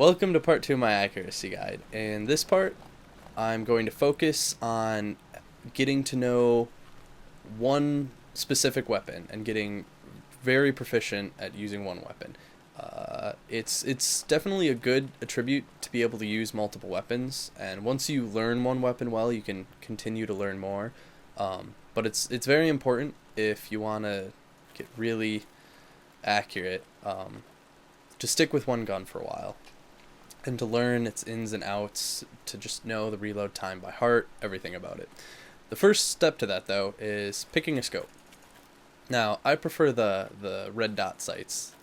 Welcome to part 2 of my accuracy guide. In this part, I'm going to focus on getting to know one specific weapon and getting very proficient at using one weapon. It's definitely a good attribute to be able to use multiple weapons, and once you learn one weapon well, you can continue to learn more. But it's very important if you want to get really accurate to stick with one gun for a while and to learn its ins and outs, to just know the reload time by heart, everything about it. The first step to that, though, is picking a scope. Now, I prefer the red dot sights.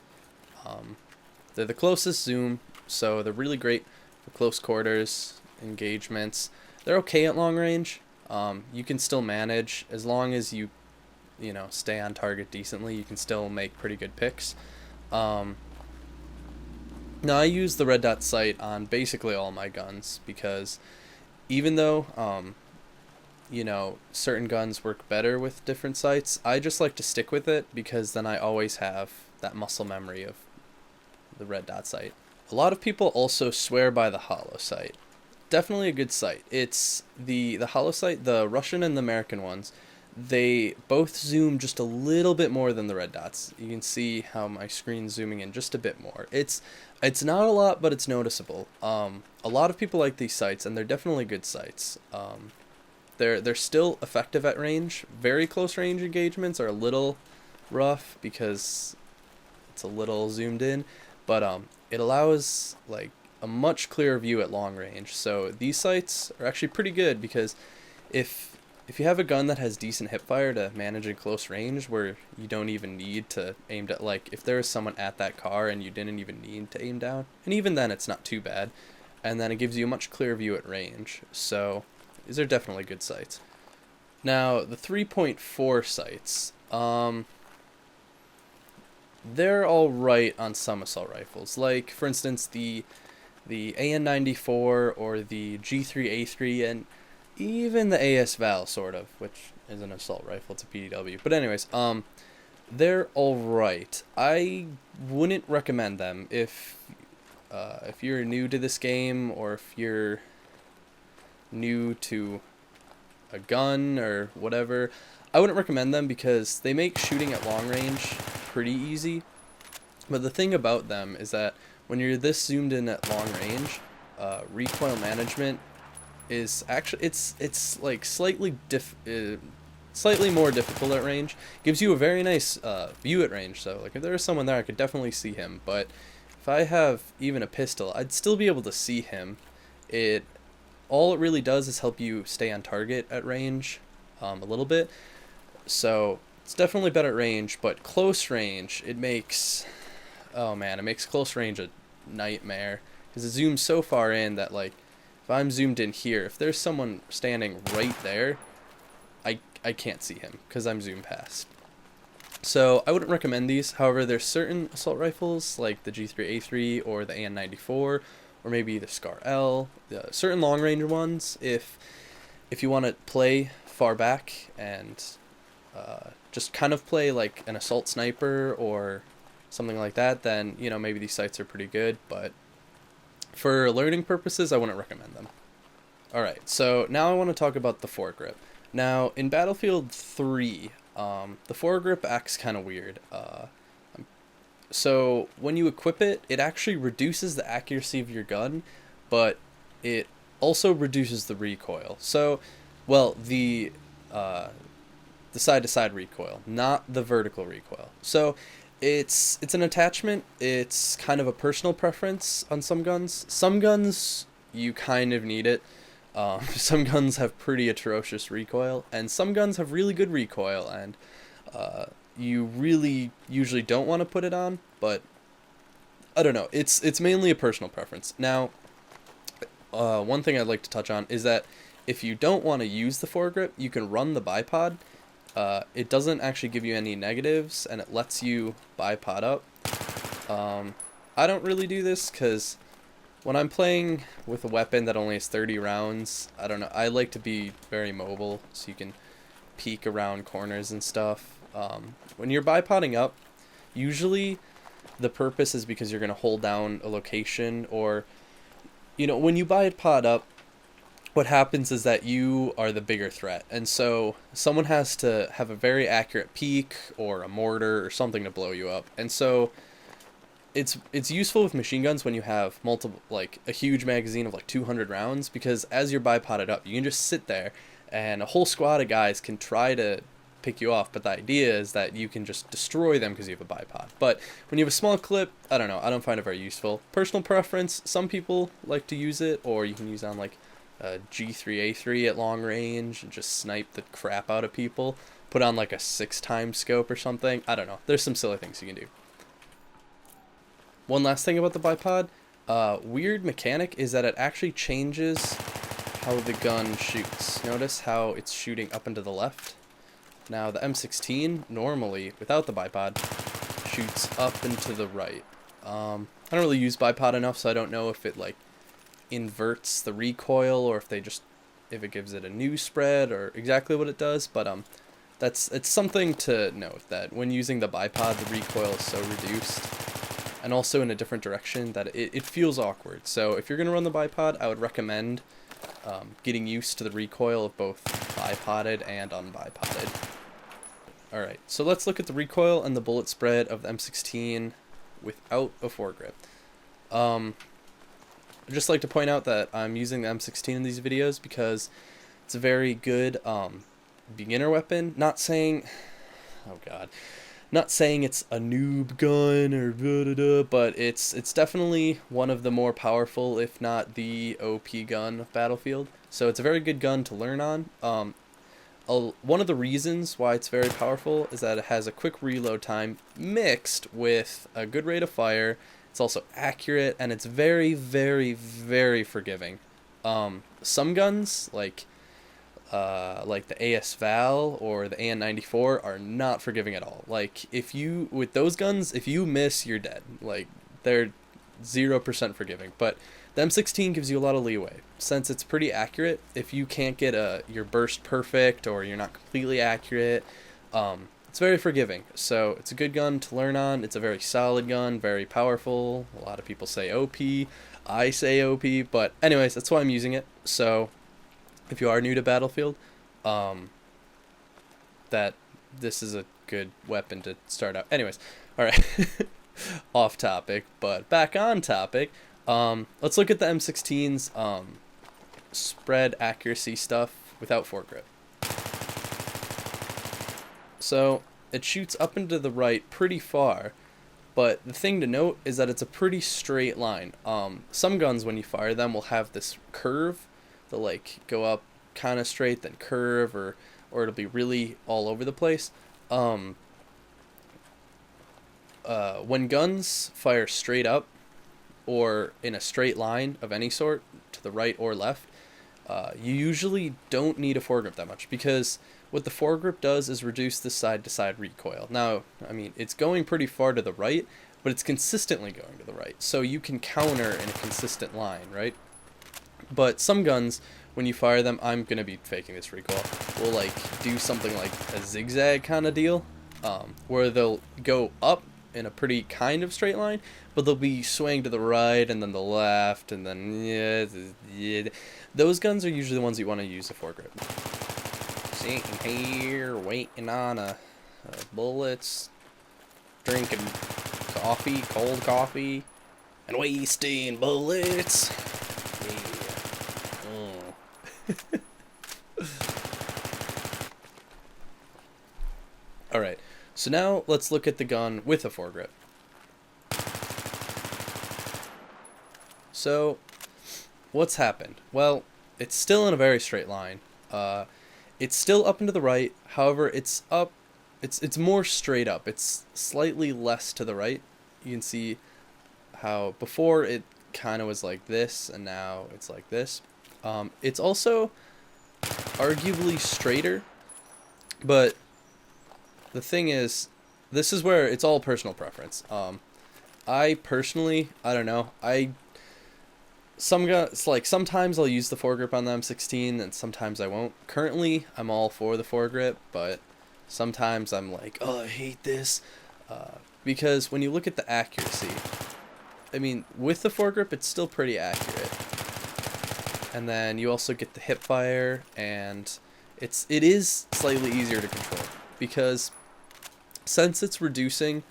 They're the closest zoom, so they're really great for close quarters, engagements. They're okay at long range. You can still manage, as long as you stay on target decently, you can still make pretty good picks. Now, I use the red dot sight on basically all my guns because even though, certain guns work better with different sights, I just like to stick with it because then I always have that muscle memory of the red dot sight. A lot of people also swear by the hollow sight. Definitely a good sight. It's the hollow sight, the Russian and the American ones. They both zoom just a little bit more than the red dots. You can see how my screen's zooming in just a bit more. It's not a lot, but it's noticeable. A lot of people like these sights, and they're definitely good sights. They're still effective at range. Very close range engagements are a little rough because it's a little zoomed in, but it allows like a much clearer view at long range. So these sights are actually pretty good because if you have a gun that has decent hipfire to manage in close range where you don't even need to aim at, like if there is someone at that car and you didn't even need to aim down, and even then it's not too bad, and then it gives you a much clearer view at range. So these are definitely good sights. Now the 3.4 sights, they're all right on some assault rifles. Like for instance the AN-94 or the G3A3 and even the AS Val, sort of, which is an assault rifle, it's a PDW. But anyways, they're alright. I wouldn't recommend them if you're new to this game, or if you're new to a gun or whatever. I wouldn't recommend them because they make shooting at long range pretty easy. But the thing about them is that when you're this zoomed in at long range, recoil management is actually it's like slightly more difficult at range. Gives you a very nice view at range. So like if there was someone there, I could definitely see him. But if I have even a pistol, I'd still be able to see him. All it really does is help you stay on target at range a little bit. So it's definitely better at range, but close range it makes close range a nightmare because it zooms so far in that, like, if I'm zoomed in here, if there's someone standing right there, I can't see him because I'm zoomed past. So I wouldn't recommend these. However, there's certain assault rifles like the G3A3 or the AN-94 or maybe the Scar L, certain long range ones. If you want to play far back and just kind of play like an assault sniper or something like that, then maybe these sights are pretty good. But for learning purposes, I wouldn't recommend them. Alright, so now I want to talk about the foregrip. Now, in Battlefield 3, the foregrip acts kind of weird. So when you equip it, it actually reduces the accuracy of your gun, but it also reduces the recoil. So, well, the side-to-side recoil, not the vertical recoil. So it's an attachment. It's kind of a personal preference on some guns. Some guns you kind of need it. Some guns have pretty atrocious recoil, and some guns have really good recoil, and you really usually don't want to put it on. But I don't know. It's mainly a personal preference. Now, one thing I'd like to touch on is that if you don't want to use the foregrip, you can run the bipod. It doesn't actually give you any negatives, and it lets you bipod up. I don't really do this because when I'm playing with a weapon that only has 30 rounds, I don't know, I like to be very mobile so you can peek around corners and stuff. When you're bipoding up, usually the purpose is because you're going to hold down a location, or, you know, when you buy a pod up, what happens is that you are the bigger threat. And so someone has to have a very accurate peek or a mortar or something to blow you up. And so it's useful with machine guns when you have multiple, like a huge magazine of like 200 rounds, because as you're bipoded up, you can just sit there and a whole squad of guys can try to pick you off, but the idea is that you can just destroy them because you have a bipod. But when you have a small clip, I don't know, I don't find it very useful. Personal preference, some people like to use it, or you can use it on like a G3A3 at long range and just snipe the crap out of people. Put on like a 6x scope or something. I don't know. There's some silly things you can do. One last thing about the bipod, weird mechanic is that it actually changes how the gun shoots. Notice how it's shooting up and to the left? Now the M16 normally, without the bipod, shoots up and to the right. I don't really use bipod enough, so I don't know if it like inverts the recoil, or if it gives it a new spread, or exactly what it does, but it's something to note, that when using the bipod, the recoil is so reduced, and also in a different direction, that it feels awkward. So if you're going to run the bipod, I would recommend getting used to the recoil of both bipoded and unbipoded. Alright, so let's look at the recoil and the bullet spread of the M16 without a foregrip. I'd just like to point out that I'm using the M16 in these videos because it's a very good beginner weapon. Not saying, oh god, not saying it's a noob gun or da-da-da, but it's definitely one of the more powerful, if not the OP gun of Battlefield. So it's a very good gun to learn on. One of the reasons why it's very powerful is that it has a quick reload time mixed with a good rate of fire. It's also accurate, and it's very, very, very forgiving. Some guns, like the AS Val or the AN94, are not forgiving at all. Like, with those guns, if you miss, you're dead. Like, they're 0% forgiving. But the M16 gives you a lot of leeway. Since it's pretty accurate, if you can't get your burst perfect, or you're not completely accurate, it's very forgiving. So it's a good gun to learn on. It's a very solid gun, very powerful. A lot of people say OP. I say OP, but anyways, that's why I'm using it. So if you are new to Battlefield, that this is a good weapon to start out. Anyways, alright. Off topic, but back on topic. Let's look at the M16's spread accuracy stuff without foregrip. So it shoots up and to the right pretty far, but the thing to note is that it's a pretty straight line. Some guns, when you fire them, will have this curve. They'll like go up kind of straight, then curve, or it'll be really all over the place. When guns fire straight up, or in a straight line of any sort, to the right or left, you usually don't need a foregrip that much, because what the foregrip does is reduce the side-to-side recoil. Now, I mean, it's going pretty far to the right, but it's consistently going to the right, so you can counter in a consistent line, right? But some guns, when you fire them, I'm going to be faking this recoil, will like do something like a zigzag kind of deal, where they'll go up in a pretty kind of straight line, but they'll be swaying to the right and then the left, and then yeah. Those guns are usually the ones you want to use a foregrip. Sitting here waiting on a bullets, drinking coffee, cold coffee, and wasting bullets. Yeah. Alright, so now let's look at the gun with a foregrip. So, what's happened? Well, it's still in a very straight line. It's still up and to the right, however, it's more straight up. It's slightly less to the right. You can see how before it kind of was like this, and now it's like this. It's also arguably straighter, but the thing is, this is where it's all personal preference. I personally, I don't know, sometimes I'll use the foregrip on the M16, and sometimes I won't. Currently, I'm all for the foregrip, but sometimes I'm like, oh, I hate this. Because when you look at the accuracy, I mean, with the foregrip, it's still pretty accurate. And then you also get the hip fire, and it is slightly easier to control because since it's reducing,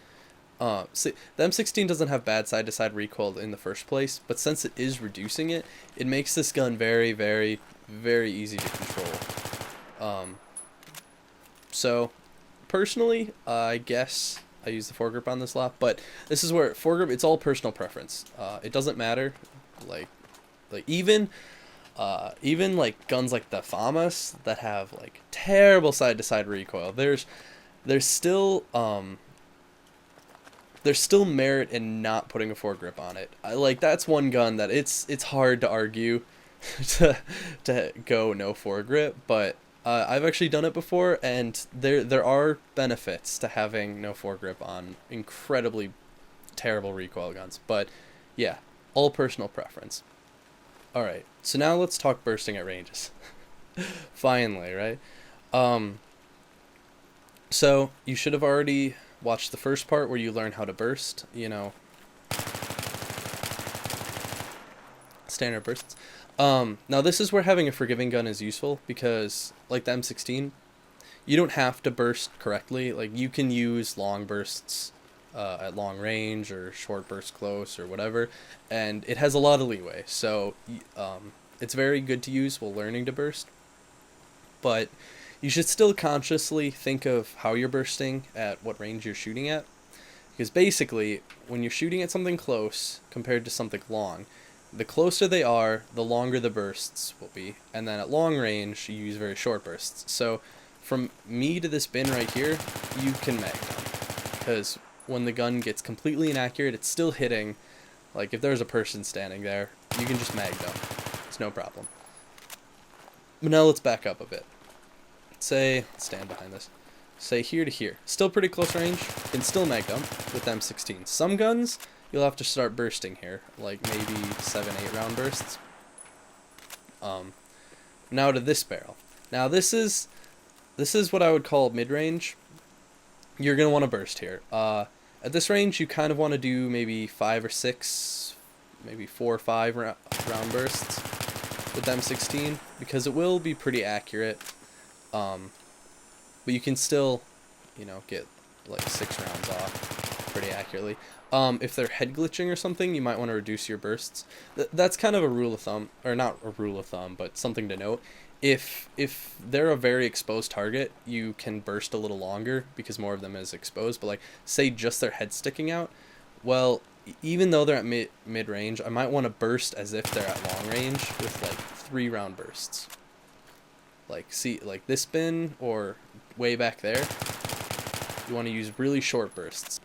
see, the M16 doesn't have bad side-to-side recoil in the first place, but since it is reducing it, it makes this gun very, very, very easy to control. So, personally, I guess I use the foregrip on this lot, but this is where foregrip, it's all personal preference. It doesn't matter, like even like guns like the FAMAS that have like terrible side-to-side recoil, there's still merit in not putting a foregrip on it. Like that's one gun that it's hard to argue to go no foregrip, but I've actually done it before, and there are benefits to having no foregrip on incredibly terrible recoil guns. But yeah, all personal preference. All right, so now let's talk bursting at ranges. Finally, right? So you should have already watched the first part where you learn how to burst, you know, standard bursts. Now this is where having a forgiving gun is useful because, like the M16, you don't have to burst correctly. Like you can use long bursts at long range or short bursts close or whatever, and it has a lot of leeway. So it's very good to use while learning to burst, but you should still consciously think of how you're bursting at what range you're shooting at, because basically when you're shooting at something close compared to something long, the closer they are, the longer the bursts will be, and then at long range you use very short bursts. So from me to this bin right here, you can mag down, because when the gun gets completely inaccurate, it's still hitting. Like if there's a person standing there, you can just mag down. It's no problem. But now let's back up a bit. Say, stand behind this. Say here to here. Still pretty close range. Can still mag them with M16. Some guns, you'll have to start bursting here. Like maybe 7-8 round bursts. Now to this barrel. Now this is what I would call mid-range. You're going to want to burst here. At this range, you kind of want to do maybe 5 or 6, maybe 4 or 5 round bursts with M16, because it will be pretty accurate. But you can still, you know, get like 6 rounds off pretty accurately. If they're head glitching or something, you might want to reduce your bursts. That's kind of a rule of thumb, or not a rule of thumb, but something to note. If they're a very exposed target, you can burst a little longer because more of them is exposed. But like, say just their head sticking out, well, even though they're at mid range, I might want to burst as if they're at long range with like 3 round bursts. Like, see, like this bin or way back there, you want to use really short bursts.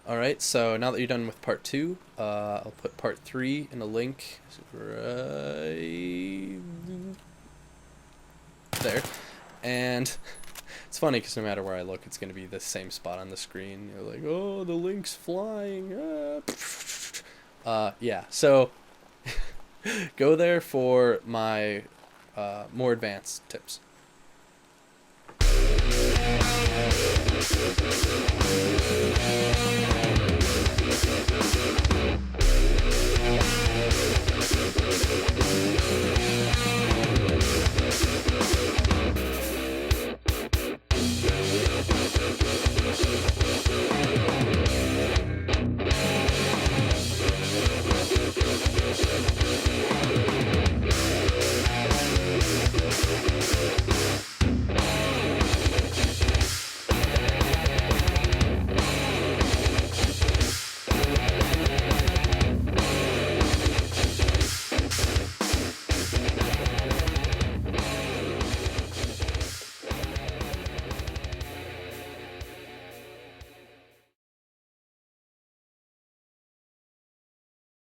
Alright, so now that you're done with part 2, I'll put part 3 in a link right there. And it's funny because no matter where I look, it's going to be the same spot on the screen. You're like, oh, the link's flying. Yeah, so go there for my more advanced tips.